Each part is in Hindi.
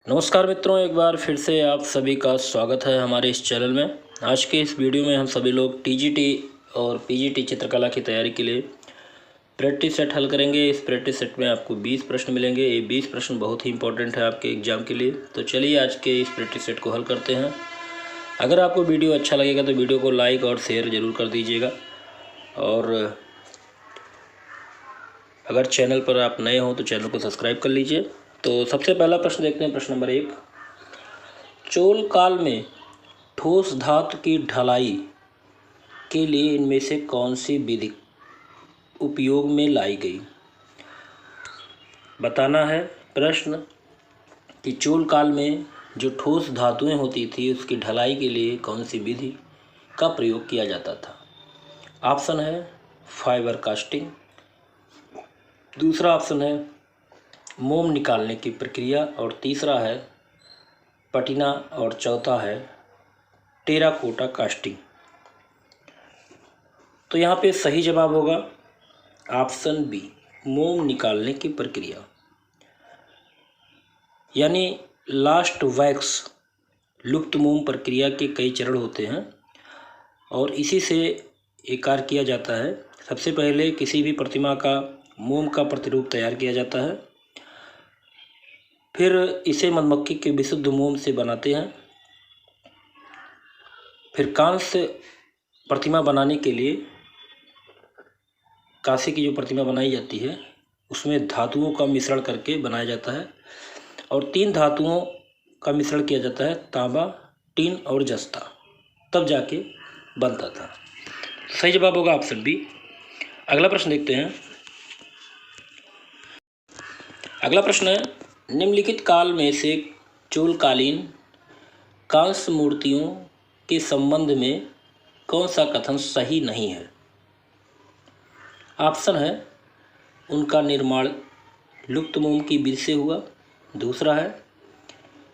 नमस्कार मित्रों, एक बार फिर से आप सभी का स्वागत है हमारे इस चैनल में। आज के इस वीडियो में हम सभी लोग टीजीटी और पीजीटी चित्रकला की तैयारी के लिए प्रैक्टिस सेट हल करेंगे। इस प्रैक्टिस सेट में आपको 20 प्रश्न मिलेंगे। ये 20 प्रश्न बहुत ही इंपॉर्टेंट है आपके एग्जाम के लिए। तो चलिए आज के इस प्रैक्टिस सेट को हल करते हैं। अगर आपको वीडियो अच्छा लगेगा तो वीडियो को लाइक और शेयर ज़रूर कर दीजिएगा। और अगर चैनल पर आप नए हो तो चैनल को सब्सक्राइब कर लीजिए। तो सबसे पहला प्रश्न देखते हैं, प्रश्न नंबर 1। चोल काल में ठोस धातु की ढलाई के लिए इनमें से कौन सी विधि उपयोग में लाई गई? बताना है प्रश्न कि चोल काल में जो ठोस धातुएं होती थी उसकी ढलाई के लिए कौन सी विधि का प्रयोग किया जाता था। ऑप्शन है फाइबर कास्टिंग, दूसरा ऑप्शन है मोम निकालने की प्रक्रिया, और तीसरा है पटीना, और चौथा है टेराकोटा कास्टिंग। तो यहाँ पे सही जवाब होगा ऑप्शन बी, मोम निकालने की प्रक्रिया, यानी लास्ट वैक्स लुप्त मोम प्रक्रिया के कई चरण होते हैं और इसी से एक कार्य किया जाता है। सबसे पहले किसी भी प्रतिमा का मोम का प्रतिरूप तैयार किया जाता है, फिर इसे मधुमक्खी के विशुद्ध मोम से बनाते हैं। फिर कांस्य प्रतिमा बनाने के लिए कांसे की जो प्रतिमा बनाई जाती है उसमें धातुओं का मिश्रण करके बनाया जाता है, और 3 धातुओं का मिश्रण किया जाता है, तांबा, टीन और जस्ता, तब जाके बनता था। सही जवाब होगा ऑप्शन बी। अगला प्रश्न देखते हैं। अगला प्रश्न है, निम्नलिखित काल में से चोलकालीन कांस्य मूर्तियों के संबंध में कौन सा कथन सही नहीं है? ऑप्शन है उनका निर्माण लुप्त मोम की विधि से हुआ, दूसरा है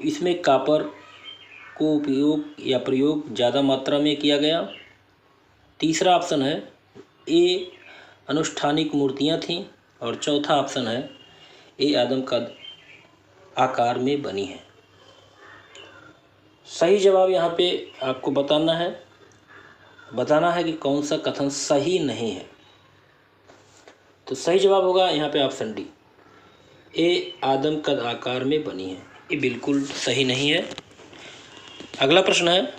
इसमें कॉपर को उपयोग या प्रयोग ज़्यादा मात्रा में किया गया, तीसरा ऑप्शन है ये अनुष्ठानिक मूर्तियां थीं, और चौथा ऑप्शन है ये आदम का आकार में बनी है। सही जवाब यहाँ पे आपको बताना है कि कौन सा कथन सही नहीं है। तो सही जवाब होगा यहाँ पे ऑप्शन डी, ये आदम का आकार में बनी है। ये बिल्कुल सही नहीं है। अगला प्रश्न है,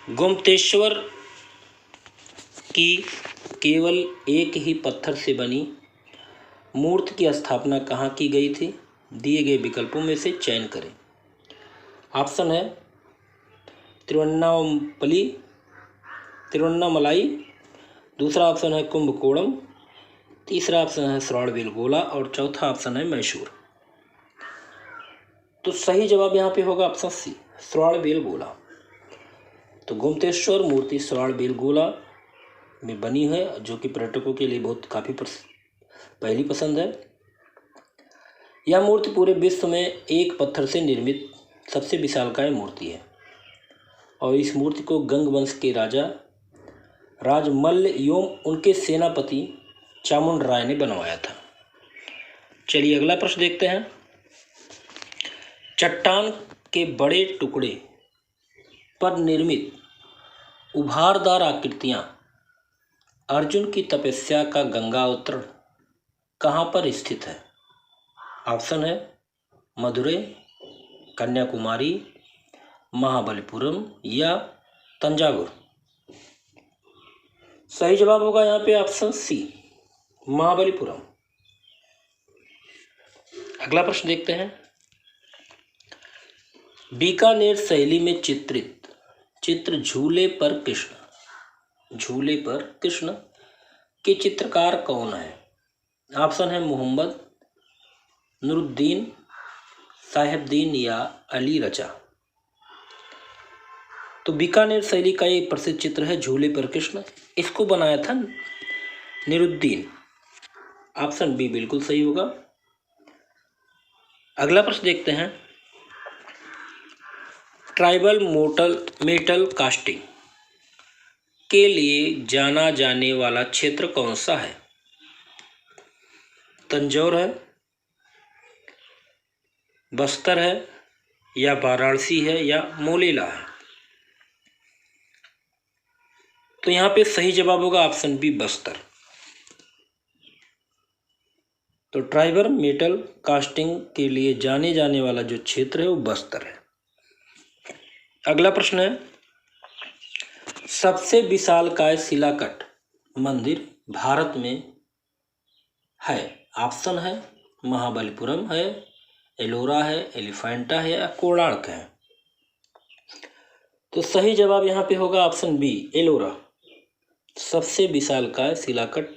गोमतेश्वर की केवल एक ही पत्थर से बनी मूर्ति की स्थापना कहाँ की गई थी? दिए गए विकल्पों में से चयन करें। ऑप्शन है तिरुवन्नामलाई, दूसरा ऑप्शन है कुंभकोणम, तीसरा ऑप्शन है श्रवणबेलगोला, और चौथा ऑप्शन है मैसूर। तो सही जवाब यहाँ पे होगा ऑप्शन सी, श्रवणबेलगोला। तो गोमतेश्वर मूर्ति श्रवणबेलगोला में बनी है, जो कि पर्यटकों के लिए बहुत काफ़ी पहली पसंद है। यह मूर्ति पूरे विश्व में एक पत्थर से निर्मित सबसे विशालकाय मूर्ति है, और इस मूर्ति को गंग वंश के राजा राजमल्ल एवं उनके सेनापति चामुंड राय ने बनवाया था। चलिए अगला प्रश्न देखते हैं। चट्टान के बड़े टुकड़े पर निर्मित उभारदार आकृतियां अर्जुन की तपस्या का गंगा अवतरण कहाँ पर स्थित है? ऑप्शन है मदुरै, कन्याकुमारी, महाबलीपुरम या तंजावुर। सही जवाब होगा यहाँ पे ऑप्शन सी, महाबलीपुरम। अगला प्रश्न देखते हैं। बीकानेर शैली में चित्रित चित्र झूले पर कृष्ण के चित्रकार कौन है? ऑप्शन है मोहम्मद नूरुद्दीन, साहिबुद्दीन या अली रजा। तो बीकानेर शैली का एक प्रसिद्ध चित्र है झूले पर कृष्ण, इसको बनाया था नूरुद्दीन। ऑप्शन बी बिल्कुल सही होगा। अगला प्रश्न देखते हैं। ट्राइबल मेटल कास्टिंग के लिए जाना जाने वाला क्षेत्र कौन सा है? तंजौर है, बस्तर है या वाराणसी है या मोलेला है? तो यहाँ पे सही जवाब होगा ऑप्शन बी, बस्तर। तो ट्राइबर मेटल कास्टिंग के लिए जाने जाने वाला जो क्षेत्र है वो बस्तर है। अगला प्रश्न है, सबसे विशालकाय शिलाकट मंदिर भारत में है? ऑप्शन है महाबलीपुरम है, एलोरा है, एलिफेंटा है या कोणार्क है? तो सही जवाब यहाँ पे होगा ऑप्शन बी, एलोरा। सबसे विशालकाय शिलाकट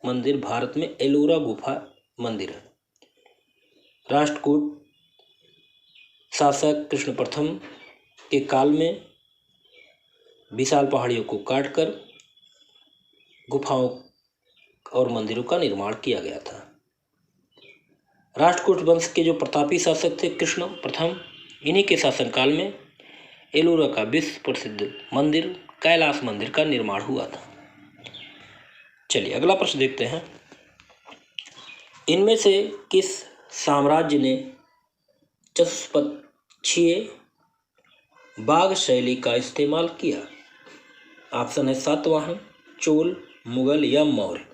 मंदिर भारत में एलोरा गुफा मंदिर है। राष्ट्रकूट शासक कृष्ण प्रथम के काल में विशाल पहाड़ियों को काटकर गुफाओं और मंदिरों का निर्माण किया गया था। राष्ट्रकूट वंश के जो प्रतापी शासक थे कृष्ण प्रथम, इन्हीं के शासनकाल में एलोरा का विश्व प्रसिद्ध मंदिर कैलाश मंदिर का निर्माण हुआ था। चलिए अगला प्रश्न देखते हैं, इनमें से किस साम्राज्य ने चतुष्पक्षीय बाग शैली का इस्तेमाल किया? ऑप्शन है सातवाहन, चोल, मुगल या मौर्य।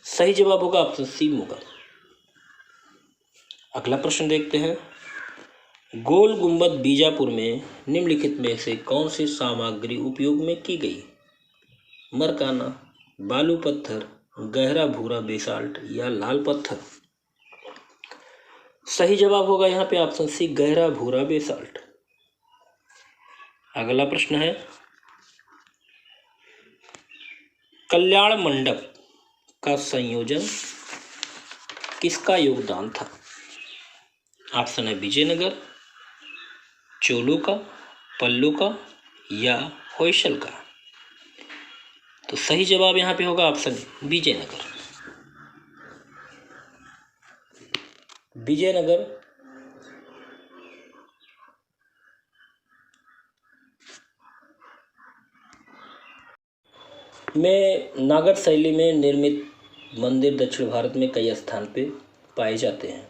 सही जवाब होगा ऑप्शन सी, मुगल। अगला प्रश्न देखते हैं, गोल गुंबद बीजापुर में निम्नलिखित में से कौन सी सामग्री उपयोग में की गई? मरकाना, बालू पत्थर, गहरा भूरा बेसाल्ट या लाल पत्थर? सही जवाब होगा यहाँ पे ऑप्शन सी, गहरा भूरा बेसाल्ट। अगला प्रश्न है, कल्याण मंडप का संयोजन किसका योगदान था? ऑप्शन है विजयनगर, चोलों का, पल्लों का या होयसल का? तो सही जवाब यहाँ पे होगा ऑप्शन विजयनगर। विजयनगर में नागर शैली में निर्मित मंदिर दक्षिण भारत में कई स्थान पे पाए जाते हैं।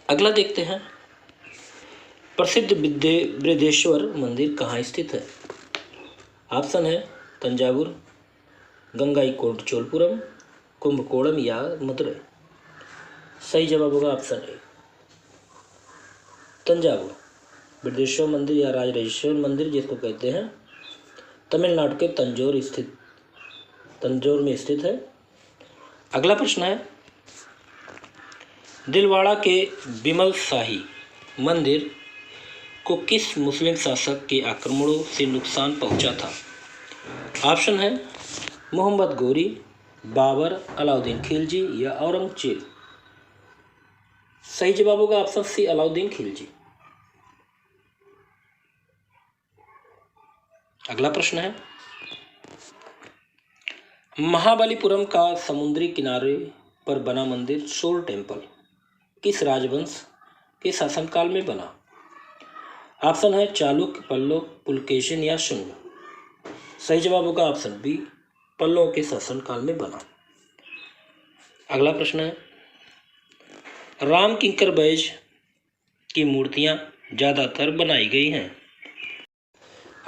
अगला देखते हैं, प्रसिद्ध बृहदेश्वर मंदिर कहाँ स्थित है? ऑप्शन है तंजावुर, गंगाईकोंड चोलपुरम, कुंभकोणम या मदुरै? सही जवाब होगा ऑप्शन ए, तंजावुर। बृहदेश्वर मंदिर या राजराजेश्वर मंदिर जिसको कहते हैं, तमिलनाडु के तंजौर में स्थित है। अगला प्रश्न है, दिलवाड़ा के बिमल शाही मंदिर को किस मुस्लिम शासक के आक्रमणों से नुकसान पहुंचा था? ऑप्शन है मोहम्मद गोरी, बाबर, अलाउद्दीन खिलजी या औरंगजेब? सही जवाब होगा ऑप्शन सी, अलाउद्दीन खिलजी। अगला प्रश्न है, महाबलीपुरम का समुद्री किनारे पर बना मंदिर सोल टेम्पल किस राजवंश के शासनकाल में बना? ऑप्शन है चालुक्य, पल्लव, पुलकेशिन या शुंग? सही जवाब होगा ऑप्शन बी, पल्लव के शासनकाल में बना। अगला प्रश्न है, राम किंकर बैज की मूर्तियां ज्यादातर बनाई गई हैं।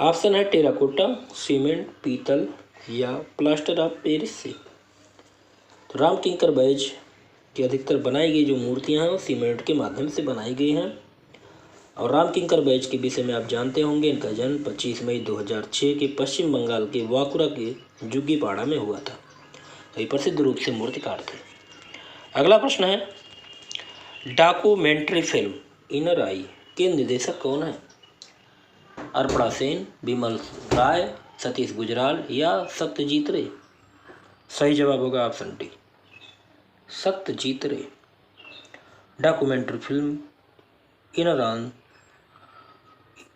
ऑप्शन है टेराकोटा, सीमेंट, पीतल या प्लास्टर ऑफ पेरिस से? तो राम किंकर बैज की अधिकतर बनाई गई जो मूर्तियां हैं वो सीमेंट के माध्यम से बनाई गई हैं। और राम किंकर बैज के विषय में आप जानते होंगे, इनका जन्म 25 मई 2006 के पश्चिम बंगाल के वाकुरा के जुग्गीपाड़ा में हुआ था। तो ये प्रसिद्ध रूप से मूर्तिकार थे। अगला प्रश्न है, डॉक्यूमेंट्री फिल्म इनर आई के निर्देशक कौन है? अर्पणा सेन, बिमल राय, सतीश गुजराल या सत्यजीत रे? सही जवाब होगा ऑप्शन डी, सत्यजीत रे। डॉक्यूमेंट्री फिल्म इनर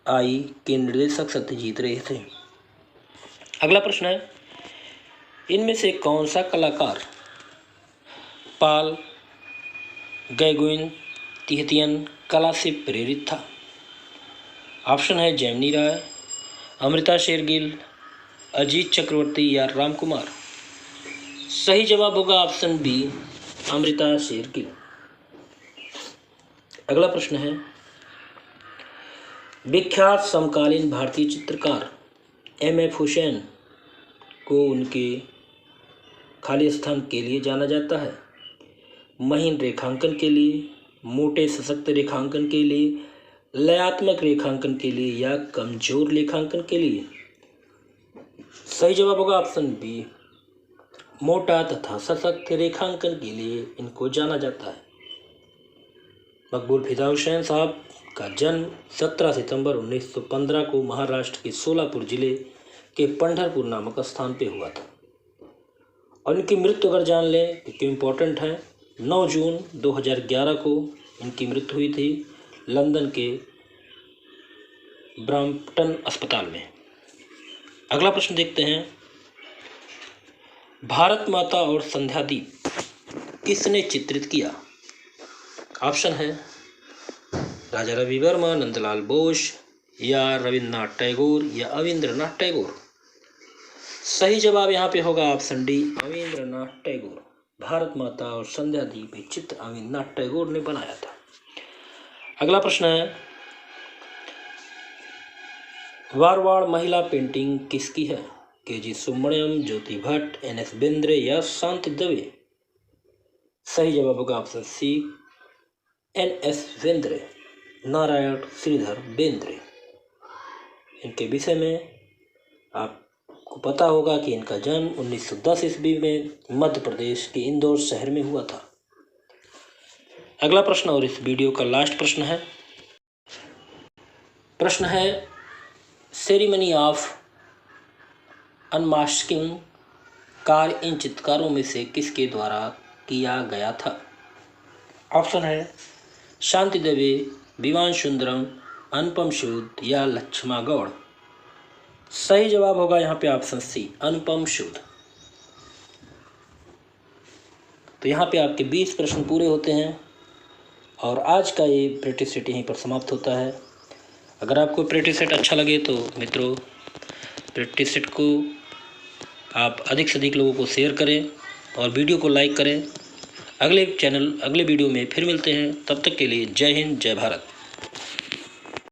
आई के निर्देशक सत्यजीत रे थे। अगला प्रश्न है, इनमें से कौन सा कलाकार पाल गैगुइन तिहतियन कला से प्रेरित था? ऑप्शन है जैमिनी राय, अमृता शेरगिल, अजीत चक्रवर्ती या राम कुमार? सही जवाब होगा ऑप्शन बी, अमृता शेरगिल। अगला प्रश्न है, विख्यात समकालीन भारतीय चित्रकार M.F. हुसैन को उनके खाली स्थान के लिए जाना जाता है? महीन रेखांकन के लिए, मोटे सशक्त रेखांकन के लिए, लयात्मक रेखांकन के लिए या कमजोर रेखांकन के लिए? सही जवाब होगा ऑप्शन बी, मोटा तथा सशक्त रेखांकन के लिए इनको जाना जाता है। मकबूल फिदा हुसैन साहब का जन्म 17 सितंबर 1915 को महाराष्ट्र के सोलापुर जिले के पंढरपुर नामक स्थान पे हुआ था। और इनकी मृत्यु अगर जान लें तो क्यों इम्पोर्टेंट है, 9 जून 2011 को इनकी मृत्यु हुई थी लंदन के ब्रैम्पटन अस्पताल में। अगला प्रश्न देखते हैं, भारत माता और संध्यादीप किसने चित्रित किया? ऑप्शन है राजा रवि वर्मा, नंदलाल बोस या रविन्द्रनाथ टैगोर या अविंद्रनाथ टैगोर। सही जवाब यहाँ पे होगा ऑप्शन डी, अविंद्रनाथ टैगोर। भारत माता और संध्यादीप एक चित्र अविंद्रनाथ टैगोर ने बनाया था। अगला प्रश्न है, मारवाड़ महिला पेंटिंग किसकी है? के.जी. सुब्रमण्यम, ज्योति भट्ट, N.S. बेंद्रे या शांति दवे। सही जवाब होगा option C, N.S. Bendre, Narayan Shridhar Bendre. इनके विषय में आपको पता होगा कि इनका जन्म 1910 ईस्वी में मध्य प्रदेश के इंदौर शहर में हुआ था। अगला प्रश्न और इस वीडियो का लास्ट प्रश्न है, सेरेमनी ऑफ अनमास्किंग कार्य इन चित्रकारों में से किसके द्वारा किया गया था? ऑप्शन है शांति दवे, विवान सुंदरम, अनुपम सूद या लक्ष्मा गौड़। सही जवाब होगा यहाँ पे ऑप्शन सी, अनुपम सूद। तो यहाँ पे आपके 20 प्रश्न पूरे होते हैं और आज का ये प्रैक्टिस सेट यहीं पर समाप्त होता है। अगर आपको प्रैक्टिस सेट अच्छा लगे तो मित्रों प्रैक्टिस सेट को आप अधिक से अधिक लोगों को शेयर करें और वीडियो को लाइक करें। अगले वीडियो में फिर मिलते हैं, तब तक के लिए जय हिंद, जय भारत।